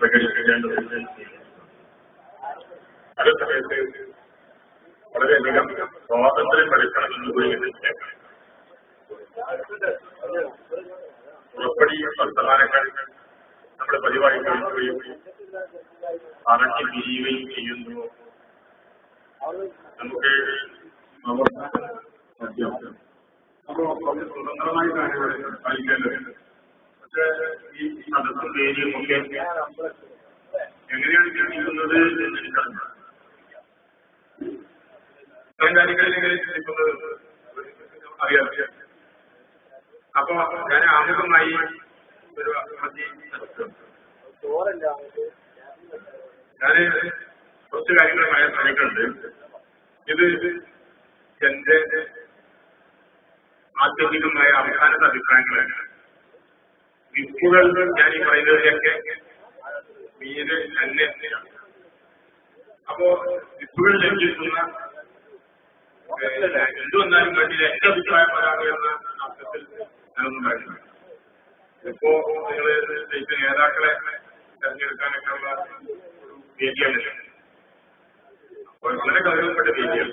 പ്രകടിപ്പിക്കേണ്ടതുണ്ട്. അതേ സമയത്ത് വളരെയധികം സ്വാതന്ത്ര്യം പഠിക്കണമെന്ന് കൂടി മനസ്സിലാക്കണം. പുറപ്പടിയും വർത്തമാനങ്ങൾ നമ്മൾ പതിവായി കേൾക്കുകയും പറഞ്ഞു പിരിയുകയും ചെയ്യുന്നു. നമുക്ക് അപ്പോ വളരെ സ്വതന്ത്രമായ കാര്യങ്ങൾ പാലിക്കേണ്ടതുണ്ട്. പക്ഷേ ഈ സദസ്സും വേദിയും ഒക്കെ എങ്ങനെയാണ് ചിന്തിക്കുന്നത് എന്ന് എനിക്കറിയാം. ഇത്തരം കാര്യങ്ങളിൽ എങ്ങനെ ചിന്തിക്കുന്നത് അറിയാം. അപ്പൊ ഞാൻ ആമുഖമായി ഒരു ഞാന് കുറച്ച് കാര്യങ്ങൾ പറഞ്ഞിട്ടുണ്ട്. ഇത് എന്റെ ആത്യന്തികമായ അവസാനത്തെ അഭിപ്രായങ്ങളാണ്. വിപ്പുകൾ ഞാൻ ഈ പറയുന്നതിലൊക്കെ മീന് അന്വേഷണമാണ്. അപ്പോ വിപ്പുകൾ ലഭിക്കുന്ന എന്തുവന്നാലും വേണ്ടിയില്ല എന്റെ അഭിപ്രായം പറയാമെന്ന അർത്ഥത്തിൽ ഞാനൊന്നും പറയുന്നു. ഇപ്പോ നിങ്ങൾ സ്റ്റേറ്റ് നേതാക്കളെ തെരഞ്ഞെടുക്കാനൊക്കെ ഉള്ള വേദിയാണ്. അപ്പോൾ വളരെ ഗൗരവപ്പെട്ട വേദിയാണ്.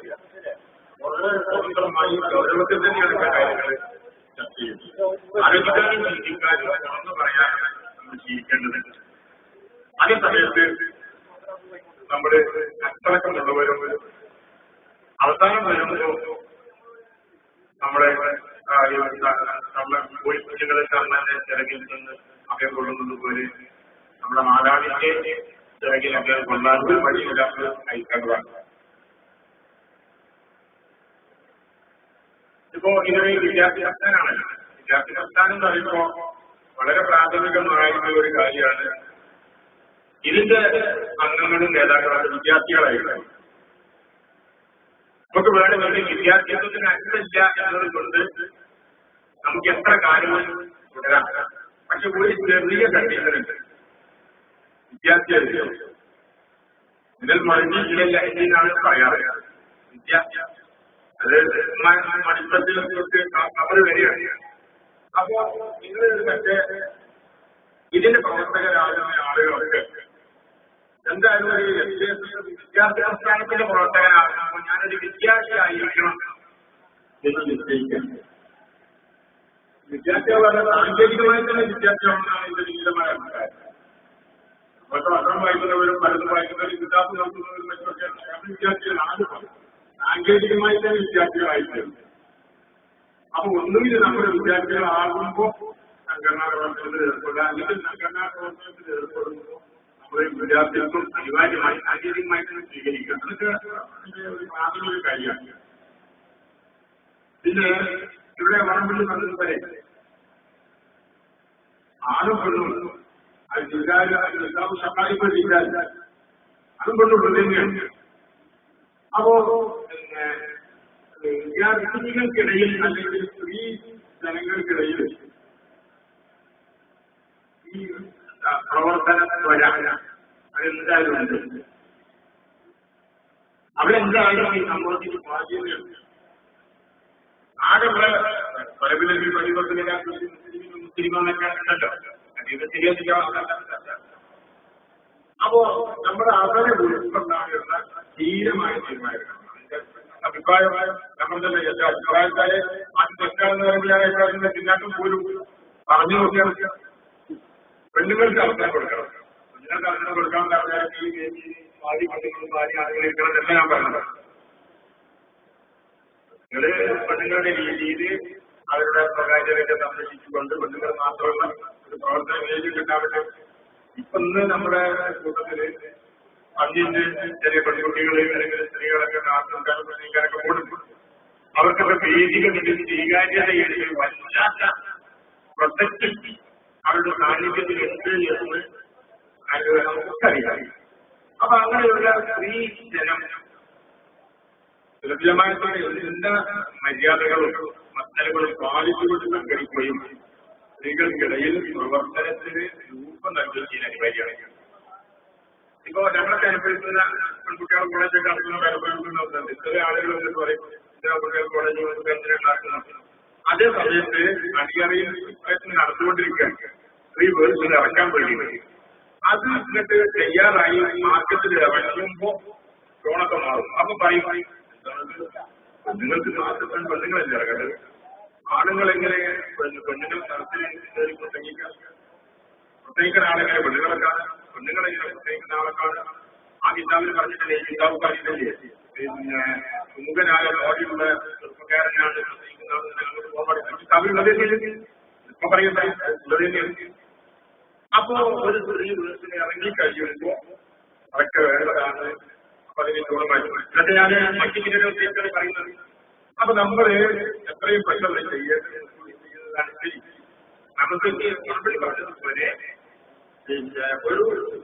വളരെ സ്വതന്ത്രമായി ഗൗരവത്തിൽ തന്നെയാണ് കാര്യങ്ങൾ ചർച്ച ചെയ്യുന്നത്. ആലോചിക്കാനും ചിന്തിക്കാനും തുറന്നു പറയാനും നമ്മൾ ജീവിക്കേണ്ടതുണ്ട്. അതേ സമയത്ത് നമ്മൾ അച്ചടക്കമുള്ളവരും അവസാനം വരുമ്പോൾ നമ്മുടെ പോലീസ് കുഞ്ഞുങ്ങളെ കാണാൻ ചിറകിൽ നിന്ന് അഭയം കൊള്ളുന്നത് പോലെ നമ്മുടെ മാതാവിന്റെ ചിറകിൽ അഭയം കൊള്ളാൻ ഒരു വഴിയില്ലാത്ത അയക്കേണ്ടതാണ്. ഇപ്പോ ഇതൊരു വിദ്യാർത്ഥി പ്രസ്ഥാനമാണല്ലോ. വിദ്യാർത്ഥി പ്രസ്ഥാനം എന്ന് പറയുമ്പോ വളരെ പ്രാഥമികമായിട്ടുള്ള ഒരു കാര്യമാണ്. ഇതിന്റെ അംഗങ്ങളും നേതാക്കളും വിദ്യാർത്ഥികളായിരുന്നു. നമുക്ക് വേണമെങ്കിൽ വിദ്യാർത്ഥിത്വത്തിന് അറ്റമില്ല എന്നത് കൊണ്ട് നമുക്ക് എത്ര കാര്യവും തുടരാം. പക്ഷെ ഒരു ചെറിയ കണ്ടീഷനുണ്ട്. വിദ്യാർത്ഥിയല്ല ഇതിൽ മറിഞ്ഞ് ഇതിലല്ല എന്നാണ് പറയാറ്. വിദ്യാർത്ഥി അത് മണിപ്പത്തിൽ അവർ വരികയാണ്. അപ്പോ നിങ്ങൾ മറ്റേ ഇതിന്റെ പ്രവർത്തകരാകുന്ന ആളുകളൊക്കെ എന്തായാലും ഒരു വിദ്യാർത്ഥി പ്രസ്ഥാനത്തിന്റെ പ്രവർത്തകനാകുമ്പോൾ ഞാനൊരു വിദ്യാർത്ഥിയായിരിക്കണം എന്ന് നിശ്ചയിക്കാം. വിദ്യാർത്ഥികളെ സാങ്കേതികമായി തന്നെ വിദ്യാർത്ഥികളാണെന്നാണ് എന്റെ നിശ്ചിതമായ അഭിപ്രായം. അപ്പോഴത്തെ പത്രം വായിക്കുന്നവരും പലതും വായിക്കുന്നവരും കിതാബ് നോക്കുന്നവരും മറ്റൊക്കെ വിദ്യാർത്ഥികളാണ്. സാങ്കേതികമായി തന്നെ വിദ്യാർത്ഥികളായിട്ടുണ്ട്. അപ്പൊ ഒന്നുകിൽ നമ്മുടെ വിദ്യാർത്ഥികളാകുമ്പോൾ സംഘടനാ പ്രവർത്തനത്തിൽ ഏർപ്പെടുക, അല്ലെങ്കിൽ സംഘടനാ പ്രവർത്തനത്തിൽ ഏർപ്പെടുമ്പോൾ നമ്മുടെ വിദ്യാർത്ഥികൾക്കും അനിവാര്യമായി സാങ്കേതികമായി തന്നെ സ്വീകരിക്കുക. അതൊക്കെ ഒരു പ്രാഥമിക കാര്യമാണ്. പിന്നെ ഇവിടെ വടംപള്ളി പറഞ്ഞത് വരെ ആരും പെണ്ണുള്ളൂ. അത് ജില്ലാവ് സഹായിപ്പോ ജില്ല അതും പെണ്ണുള്ളൂ തന്നെയാണ്. അപ്പോ പിന്നെ വിദ്യാർത്ഥികൾക്കിടയിൽ അല്ലെങ്കിൽ സ്ത്രീ ജനങ്ങൾക്കിടയിൽ ഈ പ്രവർത്തനം വരാൻ അതെന്തായാലും ഉണ്ട്. അവരെന്തായാലും ഈ സമൂഹത്തിന് ബാധ്യതയുണ്ട്. ആകെയുള്ള പലവിധത്തിൽ പരിവർത്തന മുസ്ലിമെന്നൊക്കെ ഉണ്ടല്ലോ. അത് ശരിയാ. അപ്പോ നമ്മുടെ അവരെ ഉൾക്കൊണ്ടാകുന്ന ധീരമായ തീരുമാനമാണ് അഭിപ്രായമായ നമ്മുടെ അഭിപ്രായക്കാരെ അത് തെറ്റാണെന്ന് പറയുമ്പോൾ പിന്നാക്കം പോലും പറഞ്ഞു നോക്കിയാൽ പെണ്ണുങ്ങൾക്ക് അവസരം കൊടുക്കണം. പെണ്ണുങ്ങൾക്ക് അവസരം കൊടുക്കാൻ പറഞ്ഞാൽ ഈ ഭാര്യ പെണ്ണുങ്ങളും ഭാര്യ ആളുകൾ ഇരിക്കണം എന്നല്ല ഞാൻ പറഞ്ഞത്. നിങ്ങള് പെണ്ണുങ്ങളുടെ രീതിയിൽ അവരുടെ സ്വകാര്യതയൊക്കെ സംരക്ഷിച്ചുകൊണ്ട് പെണ്ണുങ്ങൾ മാത്രമുള്ള ഒരു പ്രവർത്തന വേദി ഉണ്ടാവട്ടെ. ഇപ്പൊ ഇന്ന് നമ്മുടെ കൂട്ടത്തില് അഞ്ചിന്റെ ചെറിയ പെൺകുട്ടികളെ അല്ലെങ്കിൽ സ്ത്രീകളൊക്കെ നീക്കാനൊക്കെ കൊടുക്കും. അവർക്കൊക്കെ വേദികളിൽ സ്വീകാര്യതയുടെ വല്ലാത്ത പ്രസക്തി അവരുടെ സാന്നിധ്യത്തിലുണ്ട് എന്ന് നമുക്കറിയാം. അപ്പൊ അങ്ങനെയുള്ള സ്ത്രീ ജനം സുലഭമായിട്ടുള്ള എല്ലാ മര്യാദകളും മസലകളും പാലിച്ചുകൊണ്ട് സംഘടിക്കുകയും സ്ത്രീകൾക്കിടയിൽ പ്രവർത്തനത്തിന് രൂപം നൽകുകയും ചെയ്യാൻ അനിവാര്യമാണ്. ഇപ്പോ ഞങ്ങളൊക്കെ അനുഭവിക്കുന്ന പെൺകുട്ടികൾ കോളേജൊക്കെ നടക്കുന്ന അനുഭവിക്കുന്നുണ്ട്. ചില ആളുകൾ എന്നിട്ട് പറയും കുട്ടികൾ കോളേജ് ഉണ്ടാക്കുന്നത്. അതേ സമയത്ത് അടിയറിയിൽ നടന്നുകൊണ്ടിരിക്കുകയാണ്. സ്ത്രീ വേർഡ് ഇറക്കാൻ വേണ്ടി വരും. അത് എന്നിട്ട് തയ്യാറായി മാർക്കറ്റിൽ ഇറങ്ങുമ്പോ ടോണൊക്കെ മാറും. അപ്പൊ പറയും നിങ്ങൾക്ക് മാസത്തിൽ പെണ്ണുങ്ങളല്ലേ ഇറങ്ങേണ്ടത്, ആണുങ്ങൾ എങ്ങനെ പെണ്ണുങ്ങൾ സ്ഥലത്തിൽ കയറി പ്രസംഗിക്കുന്ന ആളെങ്ങനെ പെണ്ണുങ്ങളെങ്ങനെ പ്രസംഗിക്കുന്ന ആളെക്കാണ് ആ കിതാബിൽ പറഞ്ഞിട്ടില്ലേ, ഈ കിതാബ് പറഞ്ഞിട്ടില്ലേ, പിന്നെ സുമുഖനായ ബോഡിയുള്ള ചെറുപ്പക്കാരനാണ് പ്രസംഗിക്കുന്ന കിതാബിലുള്ളത് ഇപ്പൊ പറയുന്നത്. അപ്പോ ഒരു സ്ത്രീ വീട്ടിൽ ഇറങ്ങി കഴിയുമ്പോ അതൊക്കെ വേണ്ടതാണ്. അപ്പൊ അതിന് എന്നിട്ട് ഞാൻ മറ്റു ചിലരെ ഉദ്ദേശിച്ചാണ് പറയുന്നത്. അപ്പൊ നമ്മള് എത്രയും പെട്ടെന്ന് ചെയ്യുന്നതാണ് ശരി. നമുക്ക് മറുപടി പറഞ്ഞതുപോലെ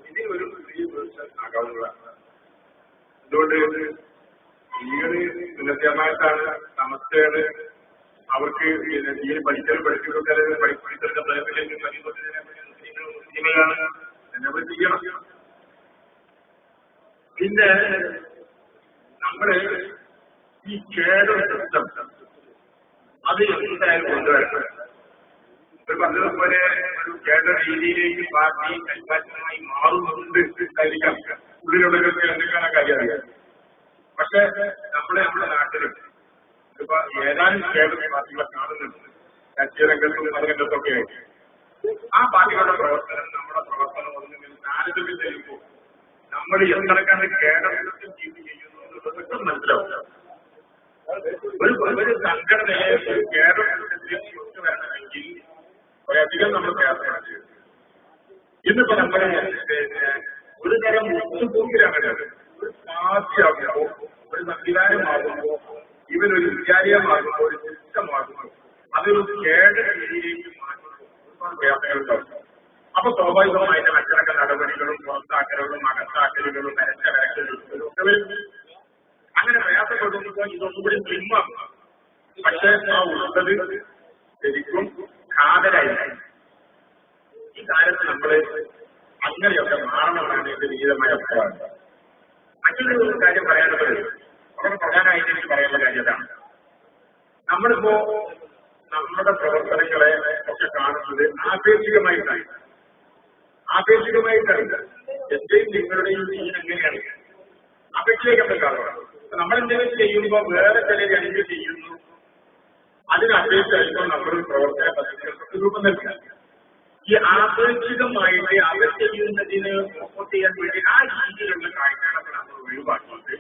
ഇതിനൊരു സ്ത്രീ വേർഷൻ ആകാവുന്നതാണ്. അതുകൊണ്ട് സ്ത്രീകള് സുലഭ്യമായിട്ടാണ്, സമസ്തയാണ്, അവർക്ക് തീരെ പഠിച്ചെടുക്കാൻ മുസ്ലിമയാണ് എന്നവർ ചെയ്യണം. പിന്നെ നമ്മള് ഈ കേഡർ സിസ്റ്റം അത് എന്തായാലും കൊണ്ടുവരണം. ഒരു പറഞ്ഞതുപോലെ ഒരു കേഡർ രീതിയിലേക്ക് പാർട്ടി കൈകാര്യമായി മാറുന്നുണ്ട് ആയിരിക്കാം. ഉള്ളിലുള്ളവരൊക്കെ എന്തൊക്കെയാണ് കാര്യം. പക്ഷെ നമ്മുടെ നാട്ടിൽ ഇപ്പൊ ഏതാനും കേഡർ പാർട്ടികളെ കാണുന്നുണ്ട്, രാഷ്ട്രീയ രംഗത്തും മതരംഗത്തൊക്കെ ആയിട്ട്. ആ പാർട്ടികളുടെ പ്രവർത്തനം നമ്മുടെ പ്രവർത്തനം ഒന്നും താരതമ്യം ചെയ്യുമ്പോൾ നമ്മൾ എത്രക്കാണ് കേഡറിലും ജീവി ചെയ്യുന്നു എന്നുള്ളത് മനസ്സിലാവും. ഒരു സംഘടനയെ കേഡറിലേക്ക് കൊണ്ടുവരണമെങ്കിൽ വളരെയധികം നമ്മൾ പ്രയാസമാണ് ചെയ്യുന്നത്. ഇന്നിപ്പോ നമ്മുടെ ഒരു തരം ഒത്തുപോക്കിലാണ്. ഒരു പാർട്ടിയാകുമ്പോ, ഒരു സംവിധാനമാകുമ്പോ, ഇവനൊരു വിചാരിയമാകുമ്പോ, ഒരു സിസ്റ്റമാകുമ്പോൾ അതൊരു കേഡർ രീതിയിലേക്ക് മാറ്റുമ്പോൾ ഒരുപാട് പ്രയാസങ്ങളുണ്ടാവും. അപ്പൊ സ്വാഭാവികമായിട്ട് അച്ചടക്ക നടപടികളും പുറത്താക്കലുകളും അകത്താക്കലുകളും വരക്കലുകളും ഒക്കെ വരും. അങ്ങനെ പ്രയാസപ്പെടുമ്പോൾ ഇതൊന്നും കൂടി സ്ലിമ്മാകും. പക്ഷെ ആ ഉള്ളത് ശരിക്കും ഘാതരായി. ഈ കാലത്ത് നമ്മള് അങ്ങനെയൊക്കെ മാറണമെന്നാണ് എന്റെ നിശ്ചിതമായ അഭിപ്രായം. മറ്റൊരു കാര്യം പറയാനുള്ളത്, വളരെ പ്രധാനമായിട്ട് എനിക്ക് പറയാനുള്ള കാര്യമാണ്, നമ്മളിപ്പോ നമ്മുടെ പ്രവർത്തനങ്ങളെ ഒക്കെ കാണുന്നത് ആപേക്ഷികമായിട്ടാണ്. എന്റെയും നിങ്ങളുടെയും ദീൻ എങ്ങനെയാണ് അപേക്ഷയിലേക്ക് കാണുന്നത്. നമ്മളെന്തെങ്കിലും ചെയ്യുമ്പോൾ വേറെ ചിലർ എന്ത് ചെയ്യുന്നു, അതിനപേക്ഷിച്ചായിരിക്കും നമ്മൾ പ്രവർത്തന പദ്ധതികൾക്ക് രൂപം നൽകുക. ഈ ആപേക്ഷികമായിട്ട് അവർ ചെയ്യുന്നതിന് സപ്പോർട്ട് ചെയ്യാൻ വേണ്ടി ആ രീതിയിലുള്ള കാഴ്ചകളൊക്കെ നമ്മൾ ഒഴിവാക്കിയിട്ട്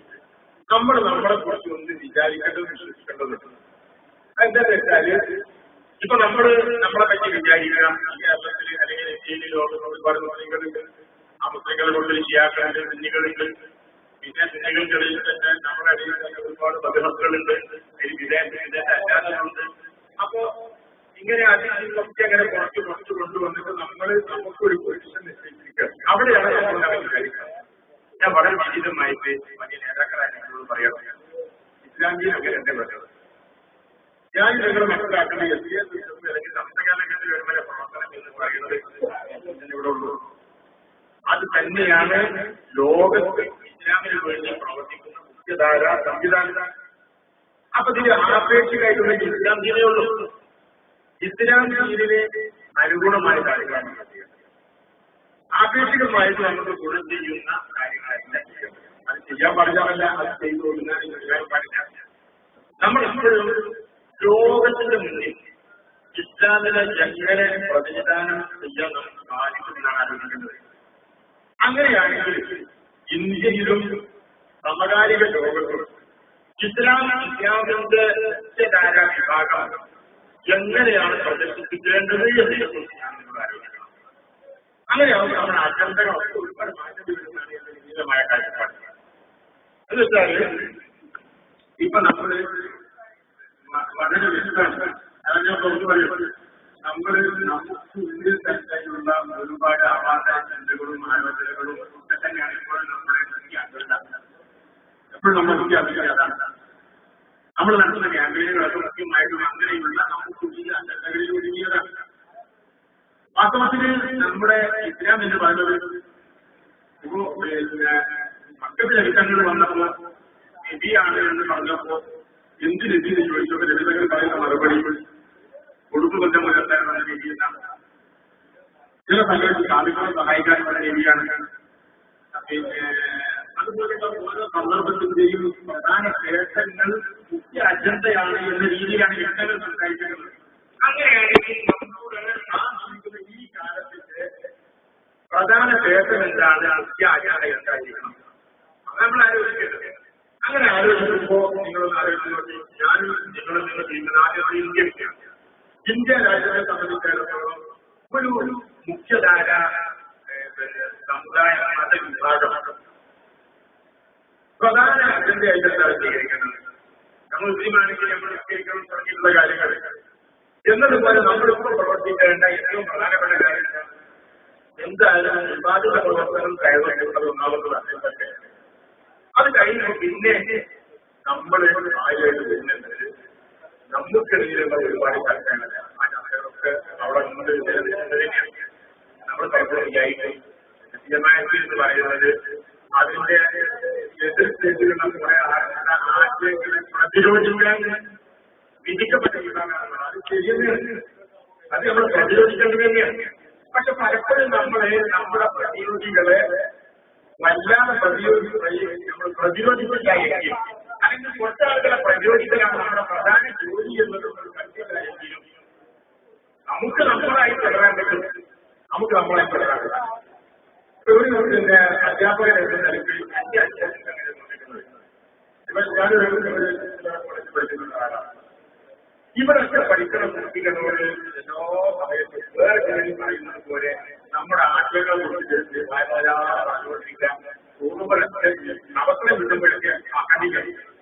നമ്മൾ നമ്മളെ കുറിച്ച് ഒന്ന് വിചാരിക്കേണ്ടത് വിശ്വസിക്കേണ്ടതുണ്ട്. എന്താണെന്ന് വെച്ചാല് ഇപ്പൊ നമ്മളെ പറ്റി വിചാരിക്കുക, കേരളത്തിൽ അല്ലെങ്കിൽ ഇന്ത്യയിൽ ഒരുപാട് മുസ്ലിങ്ങളുണ്ട്. ആ മുസ്ലിങ്ങളെ കൊണ്ട് ഷിയാക്കളുണ്ട്, സുന്നികളുണ്ട്. പിന്നെ സുന്നികൾക്കിടയിൽ തന്നെ നമ്മുടെ ഇടയിൽ തന്നെ ഒരുപാട് മതമക്കളുണ്ട്, വിദേശ അല്ലാത്തതുണ്ട്. അപ്പോ ഇങ്ങനെ അതിലൊക്കെ അങ്ങനെ കുറച്ച് കൊണ്ടുവന്നിട്ട് നമുക്കൊരു പൊസിഷൻ നിശ്ചയിച്ചിരിക്കുകയാണ്. അവിടെയാണ് നമ്മൾ വിചാരിക്കുന്നത്. ഞാൻ വളരെ വിശദമായിട്ട് വലിയ നേതാക്കളായ നിങ്ങളോട് പറയാം. ഇസ്ലാമിയിൽ അങ്ങനെ എന്റെ പറയുന്നത് ഞാൻ നിങ്ങൾ മനസ്സിലാക്കുന്ന അല്ലെങ്കിൽ സംസ്ഥാനങ്ങളിൽ വരുന്ന പ്രവർത്തനം എന്ന് പറയുന്നത് ഇവിടെ ഉള്ളൂ. അത് തന്നെയാണ് ലോകത്ത് ഇസ്ലാമിന് വേണ്ടി പ്രവർത്തിക്കുന്ന മുഖ്യധാര സംവിധാനം. അപ്പൊ ഇതിന് ആപേക്ഷികമായിട്ടുള്ള ഇസ്ലാം ദീനയുള്ളൂ. ഇസ്ലാം ദീനിന് അനുഗുണമായ കാര്യങ്ങളാണ് ചെയ്യുന്നത്. ആപേക്ഷികമായിട്ട് നമുക്ക് ഗുണം ചെയ്യുന്ന കാര്യങ്ങളല്ല ചെയ്യുന്നത്. അത് ചെയ്യാൻ പാടില്ല, അത് ചെയ്തു കൊടുക്കാൻ ചെയ്യാൻ പാടില്ല. നമ്മൾ ഇപ്പോഴും ലോകത്തിന്റെ മുന്നിൽ ഇസ്ലാമിനെ എങ്ങനെ പ്രതിനിധാനം ചെയ്യാൻ നമുക്ക് സാധിക്കുമെന്നാണ് ആലോചിക്കുന്നത്. അങ്ങനെയാണെങ്കിൽ ഇന്ത്യയിലും സമകാലിക ലോകത്തും ഇസ്ലാമിന്റെ മുഖ്യധാര വിഭാഗം എങ്ങനെയാണ് പ്രദർശിപ്പിക്കേണ്ടത് എന്നതിനെക്കുറിച്ച് ഞാൻ നിങ്ങൾ ആലോചിക്കണം. അങ്ങനെയാവും നമ്മുടെ അജണ്ടകളൊക്കെ ഒരുപാട് മാറ്റം വരുന്നതാണ് എന്റെ നിശ്ചിതമായ കാഴ്ചപ്പാട്. എന്ന് വെച്ചാല് ഇപ്പൊ നമ്മള് വളരെ വ്യക്തമാണ്. ഞാൻ പുറത്തു പറയുന്നത് നമുക്ക് ഉള്ളിൽ തന്നെയുള്ള ഒരുപാട് അവാദ ചിന്തകളും ആലോചനകളും ഒക്കെ തന്നെയാണ് ഇപ്പോഴും നമ്മുടെ മുഖ്യ അജണ്ട. എപ്പോഴും നമ്മുടെ മുഖ്യ അജണ്ട അതാണ്. നമ്മൾ നടത്തുന്ന ക്യാമ്പയിനുകളൊക്കെ മുഖ്യമായിട്ടും അങ്ങനെയുള്ള നമുക്ക് പുതിയ അജണ്ടകളിൽ ഒതുങ്ങിയതാണ്. വാസ്തവത്തിൽ നമ്മുടെ ഇസ്ലാം എന്ന് പറയുന്നത് ഇപ്പോ മക്കത്തിൽ ലഭിക്കങ്ങൾ വന്നപ്പോ നബിയാണ് എന്ന് പറഞ്ഞപ്പോ എന്ത് നബിയെന്ന് ചോദിച്ചപ്പോൾ ലഭിതകൾ പറയുന്ന മറുപടി കൊടുക്കുകൊറ്റം മുതലാണ് നബി എന്നാണ്. ചില സമയത്ത് സാധുക്കളെ സഹായിക്കാനുള്ള രീതിയാണ്. പിന്നെ അതുപോലെയുള്ള ഓരോ സന്ദർഭത്തിന്റെയും പ്രധാന ശേഷങ്ങൾ മുഖ്യ അജണ്ടയാണ് എന്ന രീതിയിലാണ് വ്യക്തകൾ സംസാരിക്കുന്നത്. അങ്ങനെയാണെങ്കിൽ നമ്മുടെ ഈ കാലത്തിന്റെ പ്രധാന ശേഷം എന്താണ്, മുഖ്യ അജണ്ട എന്തായിരിക്കണം നമ്മൾ ആലോചിക്കേണ്ടത്. അങ്ങനെ ആലോചിക്കുമ്പോൾ നിങ്ങളൊന്ന് ആലോചിച്ചു, ഞാനും നിങ്ങളും നിങ്ങൾ ചെയ്യുന്നത് ആദ്യം ഇന്ത്യക്കാണ്. ഇന്ത്യ രാജ്യത്തെ സംബന്ധിച്ചിടത്തോളം ഒരു മുഖ്യധാര സമുദായ മതവിഭാഗം പ്രധാന അജണ്ടയായിട്ട് എന്താണ് സ്വീകരിക്കേണ്ടത്. നമ്മൾ മുസ്ലിമാണെങ്കിൽ നമ്മൾ സ്വീകരിക്കണം തുടങ്ങിയിട്ടുള്ള കാര്യങ്ങൾ എന്നതുപോലെ നമ്മളിപ്പോൾ പ്രവർത്തിക്കേണ്ട ഏറ്റവും പ്രധാനപ്പെട്ട കാര്യം എന്തായാലും വിവാദിത പ്രവർത്തനം കൈവരിക്കുന്നത് ഒന്നാമത്. അത് കഴിയുമ്പോൾ പിന്നെ നമ്മൾ ആയിട്ട് വരുന്നത് നമുക്കിടയിലുള്ള ഒരുപാട് ചർച്ചകളല്ല. ആ ചർച്ചകളൊക്കെ അവിടെ മുന്നിൽ നിലനിൽക്കുന്നതിനെയാണ് നമ്മൾ കൈകൊള്ളിയായിട്ട് ജമാഅത്ത് എന്ന് പറയുന്നത് അതിന്റെ എതിർത്തിരിക്കുന്ന കുറെ ആശയങ്ങളെ പ്രതിരോധിക്കാൻ വിധിക്കപ്പെട്ട വിഭാഗമാണ്. അത് ശരിയെന്നാണ്, അത് നമ്മൾ പ്രതിരോധിക്കേണ്ടത് തന്നെയാണ്. പക്ഷെ പലപ്പോഴും നമ്മുടെ പ്രതിരോധികളെ വല്ലാതെ നമ്മൾ പ്രതിരോധിക്കുകയായിരിക്കും. അല്ലെങ്കിൽ കുറച്ചാളുകളെ പ്രതിരോധിക്കലാണ് നമ്മുടെ പ്രധാന ജോലി എന്നത് മനസ്സിലായെങ്കിലും നമുക്ക് നമ്മളായി തുടരാൻ പറ്റും. നമുക്ക് നമ്മളായി തുടരാൻ പറ്റും. ഒരു അധ്യാപകൻ എന്ന നിലയ്ക്ക് എന്റെ അധ്യാപകൻ ഇവർ ഞാനൊരു കോളേജ് പഠിക്കുന്ന ആളാണ്. ഇവരൊക്കെ പഠിക്കുന്ന കുട്ടികളോട് എല്ലാ സമയത്തും വേറെ ജോലി പറയുന്നത് പോലെ നമ്മുടെ ആശയങ്ങളെ കുറിച്ച് ആലോചിക്കാൻ തോന്നുമ്പോഴൊക്കെ അവസരം കിട്ടുമ്പോഴൊക്കെ കണ്ടില്ല.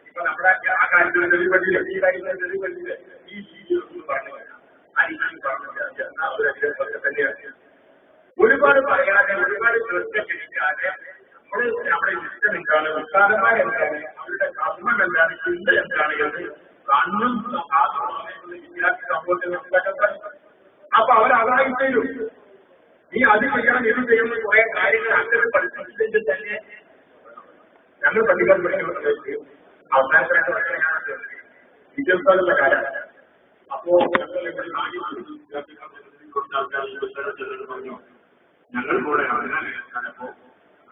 ഇപ്പൊ നമ്മുടെ ആ കാര്യത്തിൽ തെളിവെട്ടില്ല, ഈ കാര്യത്തിൽ തെളിവെട്ടില്ല, ഈ രീതിയിലൊന്നും പറഞ്ഞില്ല, ആ രീതിയിൽ പറഞ്ഞില്ല. എന്നാൽ അവരൊക്കെ തന്നെയാണ് ഒരുപാട് പറയാതെ ഒരുപാട് ശ്രദ്ധ ക്ഷണിക്കാതെ നമ്മുടെ ഇഷ്ടം എന്താണ്, വിശാലമായ എന്താണ്, അവരുടെ കർമ്മം എന്താണ്, ചിന്ത എന്താണ് എന്ന് കണ്ണും വിദ്യാർത്ഥി സമൂഹത്തിൽ മനസ്സിലാക്കാൻ. അപ്പൊ അവരതായി ചെയ്യും. നീ അത് ചെയ്യണം, ഇത് ചെയ്യുന്ന കുറെ കാര്യങ്ങൾ അങ്ങനെ പഠിപ്പിച്ചില്ലെങ്കിൽ തന്നെ ഞങ്ങൾ പഠിക്കാൻ പഠിക്കുന്നത് അവസാനത്തെ വർഷമാണ് വിദ്യാഭ്യാസത്തിന്റെ കാലമാണ്. അപ്പോ ഞങ്ങൾ കുറച്ച് ആൾക്കാർ പറഞ്ഞു ഞങ്ങൾ കൂടെ അറിയാനപ്പോ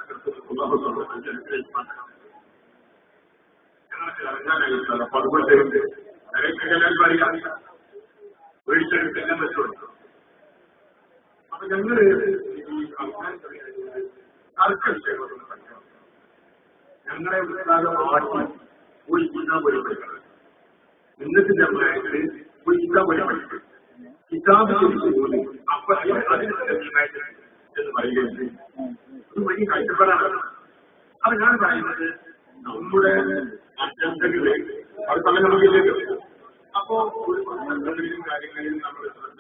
അറിയാനായിട്ടല്ല. അപ്പൊ അതുകൊണ്ട് എല്ലാവർക്കും അറിയാം, ഒഴിച്ചെടുത്ത് എല്ലാം വെച്ചുകൊണ്ട്. അപ്പൊ ഞങ്ങള് ഈ തർക്ക വിഷയങ്ങളൊന്നും പഠിക്കണം. ഞങ്ങളെ ഉത്സാഹം മാറ്റി ഒരു കിതാബ് വഴി പഠിക്കണം. ഇന്നത്തെ പ്രായത്തില് ഒരു കിതാബ് വഴി പഠിക്കും. കിതാബ് ചോദിച്ചു പോലും അപ്പൊ അതിന് എന്ന് പറയുകയുണ്ട്. ഒരു വലിയ കാഴ്ചപ്പാടാണ്. അപ്പൊ ഞാൻ പറയുന്നത് നമ്മുടെ അജണ്ടകള് അത് സമയം നമുക്കില്ലല്ലോ. അപ്പോ ഒരു പദ്ധതികളിലും കാര്യങ്ങളിലും നമ്മൾ ശ്രദ്ധ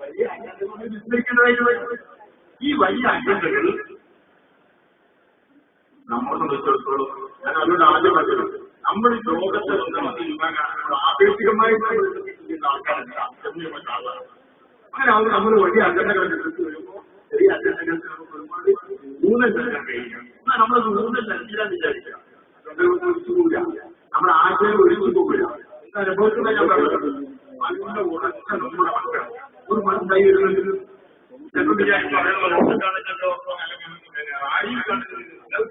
വലിയ അജണ്ടകൾ വിസ്മരിക്കേണ്ടതായിട്ട് വരും. ഈ വലിയ അജണ്ടകൾ നമ്മളെ സംബന്ധിച്ചിടത്തോളം ഞാൻ അവരോട് ആദ്യം പറഞ്ഞത് നമ്മൾ ഈ ലോകത്തെ നമുക്ക് വിഭാഗം ആപേക്ഷികമായിട്ട് ആൾക്കാരല്ല, അസംഖ്യമായ ആളാണ്. അങ്ങനെ അവർ നമ്മൾ വലിയ അജണ്ടകൾ എടുത്ത് വരുമ്പോൾ ചെറിയ അജണ്ടകൾക്ക് നമുക്ക് ഒരുപാട് ഊന്നൽ നൽകാൻ കഴിയും. എന്നാൽ നമ്മളത് ഊന്നൽ നൽകിയാൽ വിചാരിക്കാം ഒഴിച്ചുകൂടില്ല, നമ്മുടെ ആശയം ഒഴിച്ചു പോകില്ല. അനുഭവത്തിലാണ് ഞാൻ പറഞ്ഞത്. അതിന്റെ ഉറച്ച നമ്മുടെ മക്കൾ ഒരു മനസ്സായി വരുന്നത്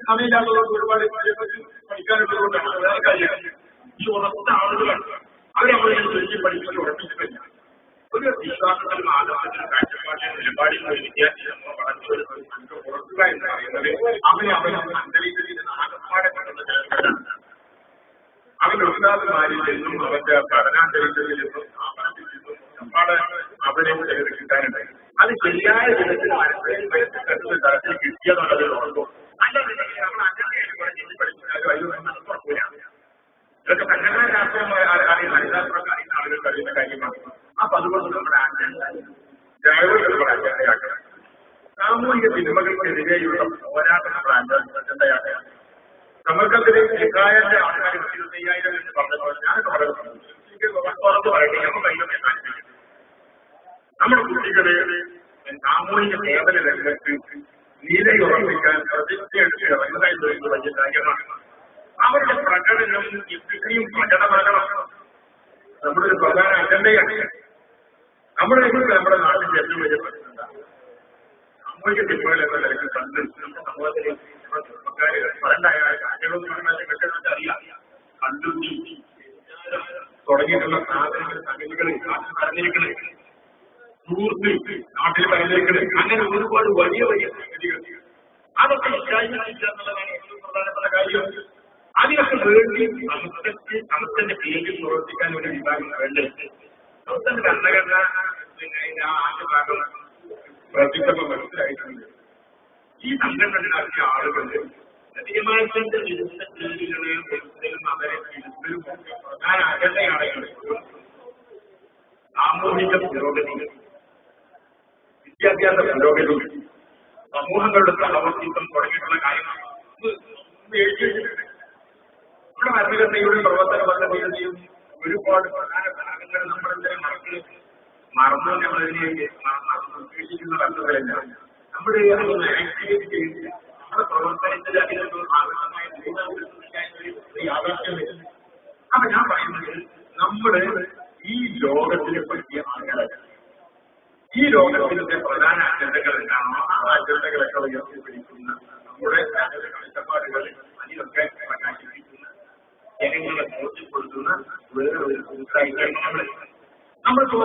സമയമില്ലാത്തവർക്ക് ഒരുപാട് പഠിക്കാനുള്ളതുകൊണ്ടാണ്. വേറെ കാര്യമാണ് ഈ ഉറച്ച ആളുകളാണ് അവരെ നമ്മളെ ശരിക്കും പഠിപ്പിച്ച് ഉറപ്പിച്ചിട്ടില്ല. ഒരു വിശ്വാസത്തിലും ആദർശത്തിലും കാഴ്ചപ്പാടിലും നിലപാടിലും വിദ്യാർത്ഥി നമ്മൾ വളർന്നു വരുന്നത് നമുക്ക് ഉറക്കുക എന്ന് പറയുന്നത് അവനെ അന്തരീക്ഷത്തിൽ ആകപ്പാടെ കണ്ടുള്ള കാര്യങ്ങളാണ്. അവന്റെ ഉസ്താദുമാരിൽ നിന്നും അവന്റെ പഠനാന്തരീക്ഷത്തിൽ നിന്നും സ്ഥാപനത്തിൽ നിന്നും ഒരുപാട് അവരെ ചിലത് കിട്ടാനുണ്ട്. അത് ശരിയായ വിധത്തിൽ മനസ്സിൽ തരത്തിൽ കിട്ടിയതുള്ളത് ഓർക്കും. അല്ലാന്നുണ്ടെങ്കിൽ നമ്മൾ അജണ്ടയായിട്ട് കൂടെ ചെല്ലി പഠിച്ചാലും അതിൽ നിന്ന് ഉറപ്പില്ല. ഇതൊക്കെ സംഘടനാ രാഷ്ട്രീയം അറിയുന്ന മനഃശാസ്ത്രമൊക്കെ അറിയുന്ന ആളുകൾക്ക് അറിയുന്ന കാര്യമാണ്. അപ്പൊ അതുകൊണ്ട് നമ്മുടെ അജണ്ട ഡ്രൈവറുകൾ നമ്മുടെ അജണ്ടയാക്കണം. സാമൂഹിക തിന്മകൾക്കെതിരെയുള്ള പോരാട്ടം നമ്മുടെ അജണ്ടയാക്കണം. നമുക്കതിന് ഹിക്കായന്റെ ആൾക്കാർ 25,000 എന്ന് പറഞ്ഞപ്പോൾ ഞാനൊക്കെ പുറത്ത് പറയട്ടെ, നമുക്ക് അതിനൊക്കെ താല്പര്യം. നമ്മുടെ കുട്ടികളെ സാമൂഹിക സേവന രംഗത്ത് നീതിയുറപ്പിക്കാൻ പ്രതിജ്ഞയെടുത്ത് ഇറങ്ങുന്നതായി വരുന്നത് വലിയ കാര്യമാണ്. അവരുടെ പ്രകടനം എത്രയും പ്രകടമാകണം. നമ്മുടെ ഒരു പ്രധാന അജണ്ടയാണ്. നമ്മുടെ നാട്ടിന്റെ ഏറ്റവും വലിയ പ്രശ്നം ഒരു സിനിമകൾ എന്ന നിലയ്ക്ക് കണ്ട് നമ്മുടെ സമൂഹത്തിൽ ചെറുപ്പക്കാര് പരണ്ടായ കാര്യങ്ങളൊന്നും പറഞ്ഞാൽ കെട്ടിടത്തെ അറിയാം. കണ്ടുണ്ടി തുടങ്ങിയിട്ടുള്ള സാധനങ്ങൾ സംഗതികൾ നാട്ടിൽ പറഞ്ഞിരിക്കണേ, സുഹൃത്ത് നാട്ടിൽ പറഞ്ഞിരിക്കണേ, അങ്ങനെ ഒരുപാട് വലിയ വലിയ സംഗതികൾ അതൊക്കെ ഇല്ലായ്മ ഏറ്റവും പ്രധാനപ്പെട്ട കാര്യം. അതിനൊക്കെ വേണ്ടി സമസ്തന്റെ പേരിൽ പ്രവർത്തിക്കാൻ ഒരു വിഭാഗം വേണ്ടേ. സമസ്തന്റെ ഭരണഘടന പിന്നെ അതിന്റെ ആദ്യ ഭാഗം പ്രവർത്തിച്ചപ്പോൾ മനസ്സിലായിട്ടുണ്ട്. ഈ സംഘടന നടത്തിയ ആളുകൾ തീരുമാനത്തിന്റെ വിരുദ്ധ പേരുകളെ ഒരിക്കലും അവരെ തിരുത്തലും പ്രധാന അജണ്ടയാണെങ്കിൽ സാമൂഹിക പുരോഗതി, വിദ്യാഭ്യാസ പുരോഗതി, സമൂഹങ്ങളുടെ സഹവർത്തിത്വം തുടങ്ങിയിട്ടുള്ള കാര്യമാണ് എഴുതിയിട്ടുണ്ട്. നമ്മുടെ ഭരണഘടനയുടെ പ്രവർത്തന പദ്ധതിയുടെയും ഒരുപാട് പ്രധാന ഭാഗങ്ങൾ നമ്മളെന്തെങ്കിലും മറന്നു നമ്മളതിനെ ഉദ്ദേശിക്കുന്ന പദ്ധതികളല്ല. നമ്മുടെ അതൊന്ന് ആക്ടിവേറ്റ് ചെയ്ത് നമ്മുടെ പ്രവർത്തനത്തിൽ അതിനൊന്നും ആവശ്യമായ യാഥാർത്ഥ്യം വരും. അപ്പൊ ഞാൻ പറയുന്നത് നമ്മള് ഈ ലോകത്തിനെ പറ്റിയ ആളുകളല്ല. ഈ ലോകത്തിന്റെ പ്രധാന അജണ്ടകൾ എന്താണോ ആ അജണ്ടകളൊക്കെ ഉയർത്തിപ്പിടിക്കുന്ന നമ്മുടെ കാഴ്ചപ്പാടുകൾ അതിലൊക്കെ പ്രകാശിപ്പിക്കുന്ന ജനങ്ങളെ ബോധ്യപ്പെടുത്തുന്ന വേറെ ഒരു കൂട്ടായ്മ നമ്മളിപ്പോ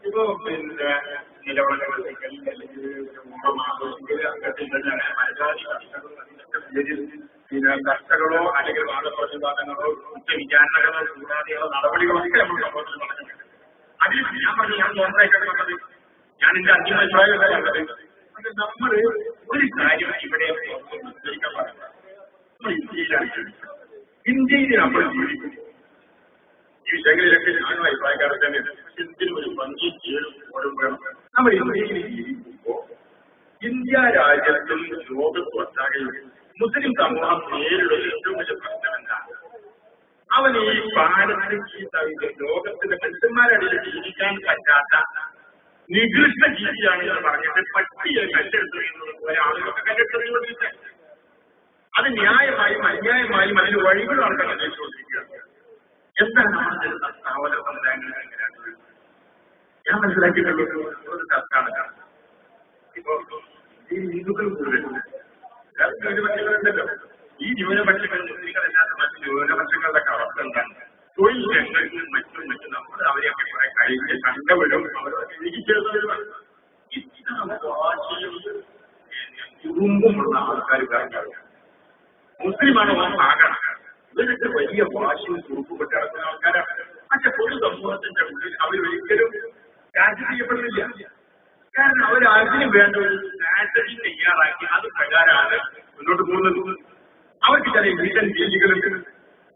ഇപ്പോ പിന്നെ നിലവിളകൾ അല്ലെങ്കിൽ ഓണമാഘോഷിക്കൽ അങ്ങനത്തെ മലയാളി അതിനൊക്കെ പേരിൽ പിന്നെ ചർച്ചകളോ അല്ലെങ്കിൽ വാദപ്രതിവാദങ്ങളോ വിചാരണകളോ കൂടാതെയുള്ള നടപടികളൊക്കെ നമ്മൾ സമൂഹത്തിൽ നടക്കുന്നുണ്ട്. അതിൽ ഞാൻ പറഞ്ഞു, ഞാൻ സ്വന്തമായിട്ടാണ് പറഞ്ഞത്, ഞാൻ എന്റെ അന്തിമ അഭിപ്രായമല്ല കണ്ടത്. അത് നമ്മൾ ഒരു കാര്യം ഇവിടെ ഉദ്ധരിക്കാൻ പാടില്ല. നമ്മൾ ഇന്ത്യയിലാണ്, ഇന്ത്യയിൽ നമ്മൾ ജീവിക്കുന്നു. ഈ വിഷയങ്ങളിലൊക്കെ ഞാനും അഭിപ്രായക്കാരൻ തന്നെയാണ്. എന്തിനും ഒരു ഭംഗി ഓടുമ്പോഴും നമ്മൾ ഇന്ത്യയിൽ ജീവിക്കുമ്പോൾ ഇന്ത്യ രാജ്യത്തും ലോകത്തും ഒട്ടാകെയും മുസ്ലിം സമൂഹം നേരിടുന്ന ഏറ്റവും വലിയ പ്രശ്നം എന്താണ്? അവൻ ഈ പാടത്തിന് ഈ ലോകത്തിന്റെ മനുഷ്യന്മാരടിയിൽ ജീവിക്കാൻ പറ്റാത്ത നികൃഷ്ട ജീവിയാണെന്ന് പറഞ്ഞിട്ട് പട്ടിയെ കല്ലെടുത്തെറിയുന്നത് പോലെ ആളുകളൊക്കെ കല്ലെടുത്തെറിയുന്നത്. അത് ന്യായമായും അന്യായമായും അതിന് വഴികൾ ആൾക്കാർ അന്വേഷിച്ചുകൊണ്ടിരിക്കുകയാണ്. എന്താണ് നമ്മുടെ സ്ഥാപന സമുദായങ്ങൾ എങ്ങനെയാണ് ഞാൻ മനസ്സിലാക്കിയിട്ടുള്ളത്? ഒരു ചർച്ചാണ്. ഇപ്പോ ഈ ഹിന്ദുക്കൾ കൂടുതലുണ്ട്, ന്യൂനപക്ഷങ്ങളുണ്ടല്ലോ. ഈ ന്യൂനപക്ഷങ്ങൾ മുസ്ലിങ്ങളല്ലാത്ത മറ്റു ന്യൂനപക്ഷങ്ങളുടെ അവസ്ഥ എന്താണ്? തൊഴിൽ രംഗങ്ങളിൽ മറ്റും നമ്മൾ അവരെയൊക്കെ കുറെ കഴിഞ്ഞ് കണ്ടവിടും അവരൊക്കെ ഇരിച്ചേർന്നവരുമാണ്. ഇത്തരം വാശിയും കുറുമ്പുമുള്ള ആൾക്കാർ കാര്യമാണ്. മുസ്ലിമാണ് ഭാഗമാണ്. ഇവരൊക്കെ വലിയ വാശിയും കുറുമ്പുപെട്ട് നടക്കുന്ന ആൾക്കാരാണ്. പക്ഷെ പൊതു സമൂഹത്തിന്റെ ഉള്ളിൽ അവരൊരിക്കലും രാജ്യം ചെയ്യപ്പെടുന്നില്ല. കാരണം അവർ അതിന് വേണ്ട ഒരു സ്ട്രാറ്റജി തയ്യാറാക്കി അത് പ്രകാരമാണ് മുന്നോട്ട് പോകുന്നത്. അവർക്ക് ചില ഇന്ത്യൻ രീതികളുണ്ട്.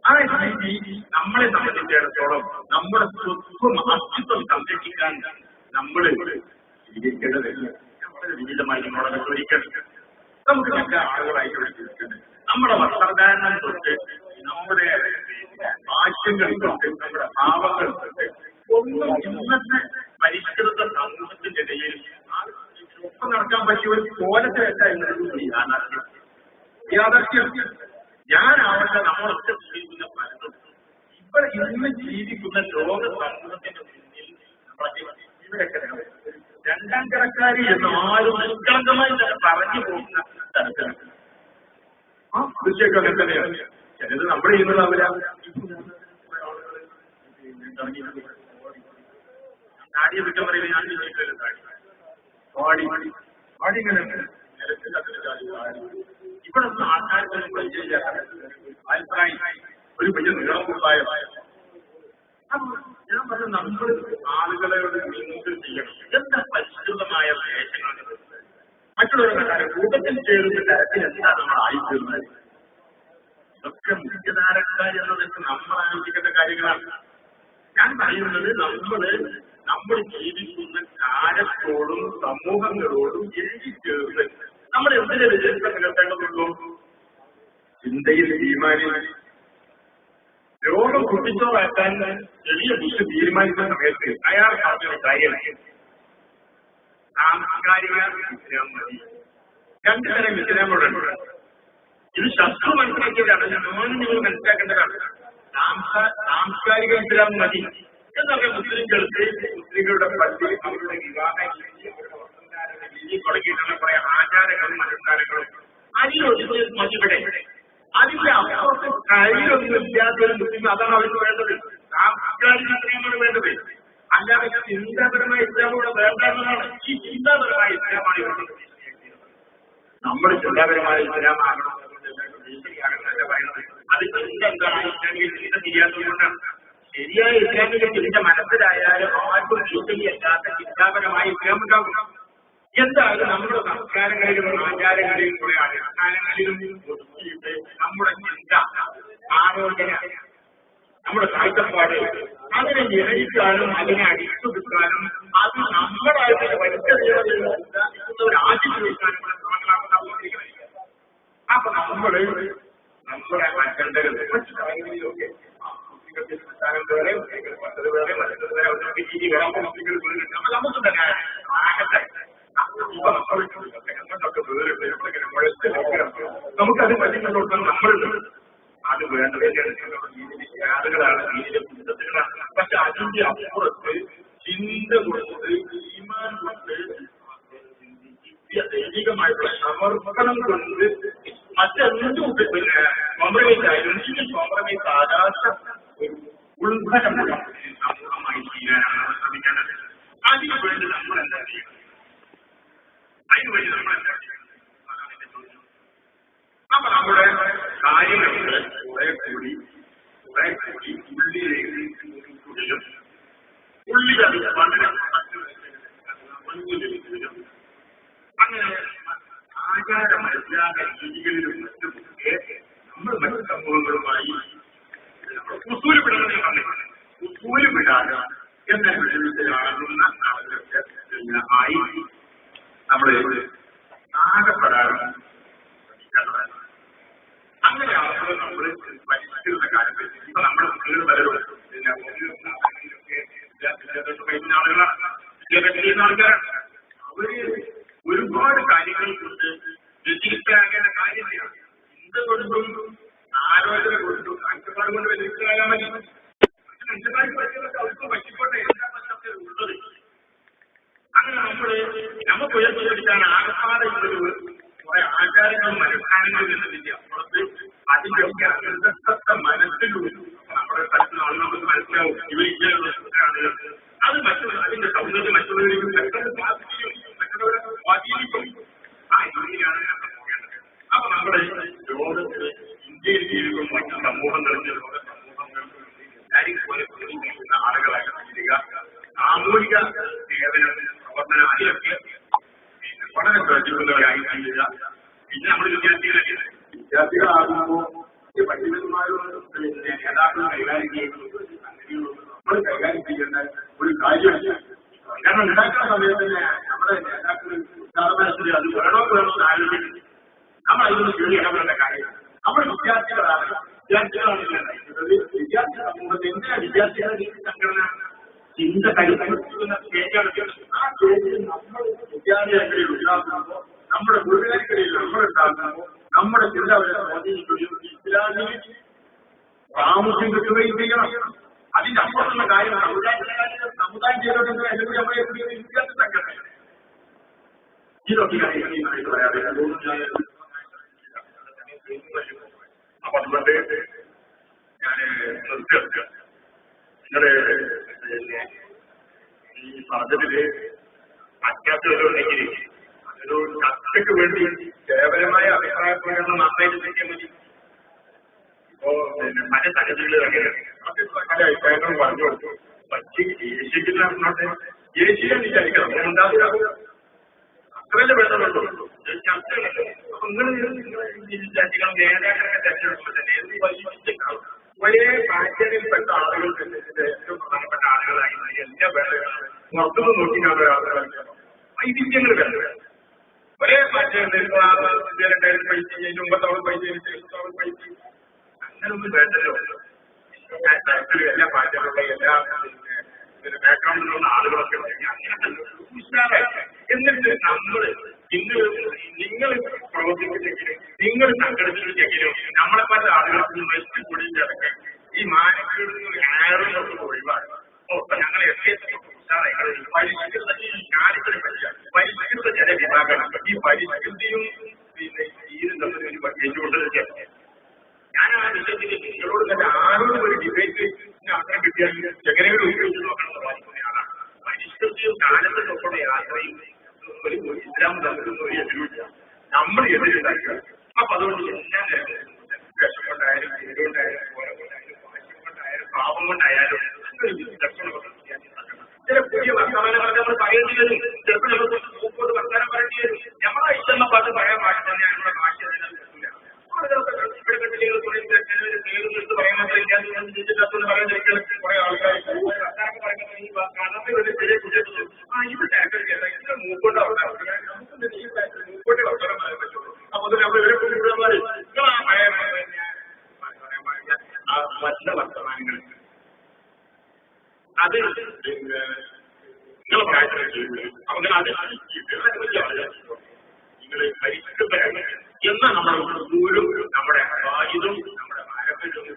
ആ രീതി നമ്മളെ സംബന്ധിച്ചിടത്തോളം നമ്മുടെ സ്വത്വം അസ്തിത്വം സംരക്ഷിക്കാൻ നമ്മൾ സ്വീകരിക്കേണ്ടതില്ല. നമ്മുടെ വിവിധമായി നമ്മളെ ചോദിക്കേണ്ടത് നമുക്ക് നല്ല ആളുകളായിട്ട് ചോദിക്കേണ്ടത് നമ്മുടെ വസ്ത്രധാരണം തൊട്ട് നമ്മുടെ ഭാഷ്യങ്ങൾ തൊട്ട് നമ്മുടെ ഭാവങ്ങൾ തൊട്ട് ഒന്നും ഇന്നത്തെ പരിഷ്കൃത സമൂഹത്തിന്റെ ഇടയിൽ ഒപ്പം നടക്കാൻ പറ്റിയ ഒരു കോലത്തിലല്ല എന്നൊരു യാഥാർത്ഥ്യം. ഞാനാവട്ടെ നമ്മളൊക്കെ ജീവിക്കുന്ന പലതും ഇവിടെ ഇന്ന് ജീവിക്കുന്ന ലോക സമൂഹത്തിന്റെ മുന്നിൽ ഇവരൊക്കെ രണ്ടാം കിടക്കാരി എന്ന് ആരും നിഷ്കളങ്കമായി തന്നെ പറഞ്ഞു പോകുന്ന തരത്തിലാണ്. ആ കൃഷിയൊക്കെ അങ്ങനെ തന്നെയാണ്. ചിലത് നമ്മൾ ചെയ്യുന്നതാവില്ല. താടിയെ വിട്ട പറയുന്നത് ഞാൻ ചോദിക്കല്ലോ, താടി താടി ഇങ്ങനെ ഇവിടെ ഒന്നും ആൾക്കാർക്കൊന്നും പരിചയമില്ലാത്ത അഭിപ്രായം ഒരു വലിയ നീളമുണ്ടായ. ഞാൻ പറഞ്ഞു നമ്മൾ ആളുകളോട് നീന്തൽ ചെയ്യണം. എന്താ പരിഷ്കൃതമായ വേഷങ്ങൾ മറ്റുള്ളവരുടെ കാര്യം കൂട്ടത്തിൽ ചേരുന്ന തരത്തിൽ എന്താണ് നമ്മൾ ആയിത്തീർന്നത്? ഇതൊക്കെ മുഖ്യധാരക്കാർ എന്നതൊക്കെ നമ്മൾ ആലോചിക്കേണ്ട കാര്യങ്ങളാണ്. ഞാൻ പറയുന്നത് നമ്മൾ ജീവിക്കുന്ന കാലത്തോടും സമൂഹങ്ങളോടും എഴുതിച്ചേർന്ന് നമ്മൾ എന്തിനെ വിജയത്തെ നികത്തേണ്ടതുള്ളൂ? ചിന്തയിൽ തീരുമാനിക്കാൻ രോഗം കുട്ടിച്ചോറാക്കാൻ ചെറിയ ബുഷ് തീരുമാനിക്കുന്ന സമയത്ത് അയാൾ പറഞ്ഞൊരു കാര്യമാണ് സാംസ്കാരിക ഇസ്ലാം മതി. രണ്ടു തരം ഇസ്ലാമുകളുണ്ട്. ഇത് ശത്രു മനസ്സിലാക്കിയതാണ്, നോനും നിങ്ങൾ മനസ്സിലാക്കേണ്ടതാണ്. സാംസ്കാരിക ഇസ്ലാം മതി. എന്നൊക്കെ മുസ്ലിങ്ങളുടെ പള്ളി അവരുടെ വിവാഹ രീതി അവരുടെ വസ്ത്രധാരണ രീതി തുടങ്ങിയിട്ടുള്ള കുറെ ആചാരങ്ങളും അനുഷ്ഠാനങ്ങളും അതിലൊരു മതിവിടെ അതിന്റെ അപ്പുറത്ത് കഴിയൊന്നും ഇല്ലാത്തൊരു മുസ്ലിം അതാണ് അവർക്ക് വേണ്ടത്. സാംസ്കാരിക ഇസ്ലാമാണ് വേണ്ടത്, അല്ലാതെ ചിന്താപരമായ ഇസ്ലാമൂടെ വേണ്ടതാണ്. ഈ ചിന്താപരമായ ഇസ്ലാമാണ് ഇവരുടെ നമ്മൾ ചിന്താപരമായ ഇസ്ലാമാകണം ഭീഷണിയാകണമെന്നല്ല പറയുന്നത്. അത് ചിന്ത എന്താണ്? ഇസ്ലാമിക ചിന്ത ചെയ്യാത്തതുകൊണ്ടാണ്. ശരിയായ ഇസ്ലാമിക ചിന്ത മനസ്സിലായാലും ആർക്കും ഭീഷണിയല്ലാത്ത ചിന്താപരമായ ഇസ്ലാം ഉണ്ടാകും. എന്തായാലും നമ്മുടെ സംസ്കാരങ്ങളിലും ആചാരങ്ങളിലും കുറെ അനുഷ്ഠാനങ്ങളിലും ഒതുക്കിയിട്ട് നമ്മുടെ ചിന്ത, ആലോചന, നമ്മുടെ കാഴ്ചപ്പാട് അതിനെ ഗ്രഹിക്കാനും അതിനെ അടിച്ചൊതുക്കാനും അത് നമ്മളായിട്ട് വലിച്ചെറിയുന്നവർ ആദ്യം ചോദിക്കാനും ശ്രമങ്ങളാണ്. അപ്പൊ നമ്മുടെ അജണ്ടകൾ മറ്റു കാര്യങ്ങളിലൊക്കെ സംസ്ഥാനം വേറെ മറ്റത് വേറെ മറ്റത് വേറെ അവർക്ക് രീതി വേറെ മുസ്ലിങ്ങൾ വീടുണ്ട്. അപ്പൊ നമുക്ക് തന്നെ ഇപ്പൊ നമ്മളൊക്കെ വേറുണ്ട്. നമ്മളിങ്ങനെ മുഴച്ച് നമുക്കത് പറ്റുന്നുണ്ടോ നമ്മളുണ്ട്. അത് വേണ്ടത് യാതകളാണ്, ദീനിലെ പുസ്തകങ്ങളാണ്. പക്ഷെ അതിന്റെ അപ്പുറത്ത് ചിന്ത കൊണ്ട്, ഈമാൻ കൊണ്ട്, ദൈവികമായിട്ടുള്ള സമർപ്പണം കൊണ്ട് മറ്റെന്തും പിന്നെ കോംപ്രമൈസ് ആയാലും കോംപ്രമൈസ് ആകാത്ത ഒരു ഉത്ഭവമുള്ള സമൂഹമായി തീരാനാണ് നമ്മൾ ശ്രമിക്കേണ്ടത്. അതിനു വേണ്ടി നമ്മൾ എന്താ ചെയ്യണം? അതിനുവേണ്ടി നമ്മൾ എന്താ ചെയ്യണം? അതാണ് എന്റെ ചോദ്യം. അപ്പൊ നമ്മുടെ കാര്യങ്ങൾക്ക് കുറെ കൂടി ഉള്ളിലേക്ക് ഉള്ളിലത് വളരെ ലഭിക്കുന്നതിനും അങ്ങനെ ആചാര മര്യാദ രീതികളിലും മറ്റുമൊക്കെ നമ്മൾ മറ്റു സമൂഹങ്ങളുമായി ഉസൂല് വിടണമെന്ന് ഞാൻ പറഞ്ഞിട്ടുണ്ട്. ഉസൂല് വിടാതെ എന്ന വിഷയത്തിലാകുന്ന ആയി നമ്മൾ ആകപ്പെടാനും ശ്രമിക്കേണ്ടതാണ്. അങ്ങനെ ആളുകൾ നമ്മൾ പരിശീലിക്കുന്ന കാര്യത്തിൽ ഇപ്പൊ നമ്മുടെ കുട്ടികൾ പലരും പിന്നെ കഴിക്കുന്ന ആളുകളാണ്, വിദ്യാഭ്യാസം ചെയ്യുന്ന ആൾക്കാരാണ്. അവര് ഒരുപാട് കാര്യങ്ങൾ കൊണ്ട് വ്യതിരിക്തരാകേണ്ട കാര്യമില്ല. ചിന്ത കൊണ്ടും ആലോചന കൊണ്ടും കാഴ്ചപ്പാട് കൊണ്ട് വ്യതിരിക്തരാകാൻ മതി. മനുഷ്യന്മാർക്ക് പറ്റിയതൊക്കെ അവർക്ക് പറ്റിക്കോട്ടെ, എല്ലാ പ്രശ്നത്തിൽ ഉള്ളത്. അങ്ങനെ നമുക്ക് ഉയർത്തിയെടുക്കാൻ ആകപ്പാടുള്ളത് കുറെ ആചാരങ്ങളും അനുഷ്ഠാനങ്ങളും എന്നതിന്റെ അപ്പുറത്ത് അതിന്റെ ഒക്കെ അന്തസ്സത്ത മനസ്സിലൂടെ നമ്മുടെ സ്ഥലത്ത് ആളുകൾക്ക് മനസ്സിലാവും ഇവരിക്കാനുള്ള ആളുകൾ. അത് മറ്റുള്ള അതിന്റെ സൗന്ദര്യം മറ്റുള്ളവരിലും പെട്ടെന്ന് ബാധിക്കും, മറ്റുള്ളവരെ സ്വാധീനിക്കും. ആ രീതിയിലാണ് നമ്മൾ പോകേണ്ടത്. അപ്പൊ നമ്മുടെ ലോകത്ത് ഇന്ത്യയിൽ ജീവിക്കുന്ന മറ്റു സമൂഹങ്ങളിൽ ലോക സമൂഹങ്ങൾക്ക് എല്ലാവരും പോലെ പ്രവർത്തിക്കുന്ന ആളുകളായിട്ട് തീരുക. സാമൂഹിക സേവനം പ്രവർത്തനം അതിലൊക്കെ വളരെ ശ്രദ്ധിക്കുന്നവരായി തീരുക. പിന്നെ നമ്മൾ വിദ്യാർത്ഥികളാകുമ്പോൾ പണ്ഡിതന്മാരും പിന്നെ നേതാക്കളും കൈകാര്യം ചെയ്യുന്നത് അങ്ങനെയുള്ള നമ്മൾ കൈകാര്യം ചെയ്യേണ്ട ഒരു കാര്യമില്ല. കാരണം ഉണ്ടാക്കുന്ന സമയത്ത് തന്നെ നമ്മുടെ നേതാക്കൾ ഉദാഹരണത്തിൽ അത് വേണോ എന്ന് ആലോചിക്കും. നമ്മൾ അതിനൊന്ന് കീഴി ഇടപെടേണ്ട കാര്യം. നമ്മൾ വിദ്യാർത്ഥികളാണ് നയിക്കുന്നത്. വിദ്യാർത്ഥി സമൂഹത്തിൽ എന്തിനാണ് വിദ്യാർത്ഥികളുടെ സംഘടന ചിന്ത കരുത്തുന്ന സ്റ്റേജാണ്. ആ സ്റ്റേജിൽ നമ്മൾ വിദ്യാലയങ്ങളിൽ ഉണ്ടാകുമ്പോൾ നമ്മുടെ വീടുകാർക്കിടയിൽ നമ്മളുണ്ടാകുമ്പോൾ നമ്മുടെ ചിന്ത അവരെ സ്വാധീനിക്കുകയും ഇസ്ലാമിന് പ്രാമുഖ്യം കിട്ടുകയും ചെയ്യണം. അതിന്റെ അപ്പുറത്തുള്ള കാര്യം സമുദായം ചെയ്തോട്ടെങ്കിൽ അല്ലെങ്കിൽ നമ്മളെ വിദ്യാർത്ഥി സംഘടന ഇതൊക്കെ കാര്യങ്ങളായിട്ട് പറയാതെ അപ്പൊ അതുകൊണ്ട് ഞാൻ നിർത്തിയെടുക്കുക. നിങ്ങളുടെ ഈ പറഞ്ഞതില് അത്യാവശ്യമുണ്ടെങ്കിൽ അതൊരു ചർച്ചയ്ക്ക് വേണ്ടി കേവലമായ അഭിപ്രായ പ്രകടനം നന്നായിട്ട് ചെയ്യാൻ മതി. ഇപ്പോ പിന്നെ പല സംഗതികളിൽ പല അഭിപ്രായങ്ങളും പറഞ്ഞു കൊടുത്തു. പക്ഷേ ഏഷ്യക്ക് നടന്നോട്ടെ, ഏഷ്യയെ വിചാരിക്കണം ഉണ്ടാകുക അത്രയല്ലേ വേണ്ടതുള്ളൂ. ചർച്ചകളല്ലേ. അപ്പൊ നിങ്ങൾ വിദ്യാർത്ഥികളും നേതാക്കളൊക്കെ തെരഞ്ഞെടുക്കുമ്പോൾ തന്നെ എന്ത് വലിയ ഒരേ പാറ്റേണിൽപ്പെട്ട ആളുകൾ ഏറ്റവും പ്രധാനപ്പെട്ട ആളുകളായി എല്ലാ വേണ്ടതാണ് പുറത്തുനിന്ന് നോക്കിക്കാണ് ആളുകളാണ് വൈവിധ്യങ്ങൾ വേണ്ടത്. ഒരേ പാറ്റേണിൽ പൈസ മുമ്പത്തോളം പൈസ പൈസ അങ്ങനൊന്നും വേണ്ടല്ലോ. എല്ലാ പാറ്റേണിലുള്ള എല്ലാ ബാക്ക്ഗ്രൗണ്ടിലുള്ള ആളുകളൊക്കെ അങ്ങനെയല്ലോ ഉഷാറായിട്ട്. എന്നിട്ട് ഇന്ന് നിങ്ങൾ പ്രവർത്തിക്കുന്നെങ്കിലും നിങ്ങൾ സംഘടിപ്പിച്ചെങ്കിലും നമ്മളെ പല ആളുകൾക്ക് വെച്ച് കൂടിയിട്ടൊക്കെ ഈ മാനക്കേടുകൾ ഏറെ ഒഴിവാണ്. ഞങ്ങൾ പരിഷ്കൃത ജനവിഭാഗം ഈ പരിഷ്കൃതിയും പിന്നെ തീരും തമ്മിൽ ഒരു ഏറ്റുകൊണ്ടത് ഞാൻ ആ വിഷയത്തിൽ നിങ്ങളോട് തന്നെ ആരോടും ഒരു ഡിബേറ്റ് അവസരം കിട്ടിയാൽ എങ്ങനെയും ഉപയോഗിച്ച് നോക്കണമെന്ന് വാദിക്കുന്ന ആളാണ്. പരിഷ്കൃതിയും കാലത്തും ഒപ്പുള്ള യാത്രയും ഒരു ഇസ്ലാം തമ്മിലൊന്നും ഒരു എതിരില്ല, നമ്മൾ എതിരുണ്ടാക്കുക. അപ്പൊ അതുകൊണ്ട് എല്ലാ നേരവും വിഷം കൊണ്ടായാലും പേരുകൊണ്ടായാലും കോലം കൊണ്ടായാലും ഭാഷ്യം കൊണ്ടായാലും പാപം കൊണ്ടായാലും ചില പുതിയ വർത്തമാനങ്ങളൊക്കെ നമ്മൾ പറയേണ്ടി വരും. ചിലപ്പോൾ നമ്മൾ മൂക്കോട്ട് വർത്തമാനം പറയേണ്ടി വരും. നമ്മളെ ഇഷ്ടം പാട്ട് പറയാൻ ഭാഷ തന്നെ നമ്മുടെ ഭാഷ തന്നെ കിട്ടില്ല. ഇവിടെ കെട്ടികൾ പേര് പറയുന്നത് ചിന്തിച്ചിട്ടാന്ന് പറയുന്നത് കുറെ ആൾക്കാർ വർത്തമാനം പറയുന്നത് ഈ കടന്നു വരെ ചെറിയ കുട്ടികൾ ഇത് ഇത് മൂക്കോട്ട് വർത്തമാനം മൂക്കോട്ടെ വർത്തമാനം പറയാൻ പറ്റുള്ളൂ. അപ്പൊ നമ്മൾ ഇവരെ കുട്ടികളന്മാർ മറ്റുള്ള വർത്തമാനങ്ങൾ അത് നിങ്ങൾ അങ്ങനെ അത് നിങ്ങൾ പരിഷ്കൃതരാണ് എന്നാൽ നമ്മുടെ നമ്മുടെ ആയുധം നമ്മുടെ പാരമ്പര്യവും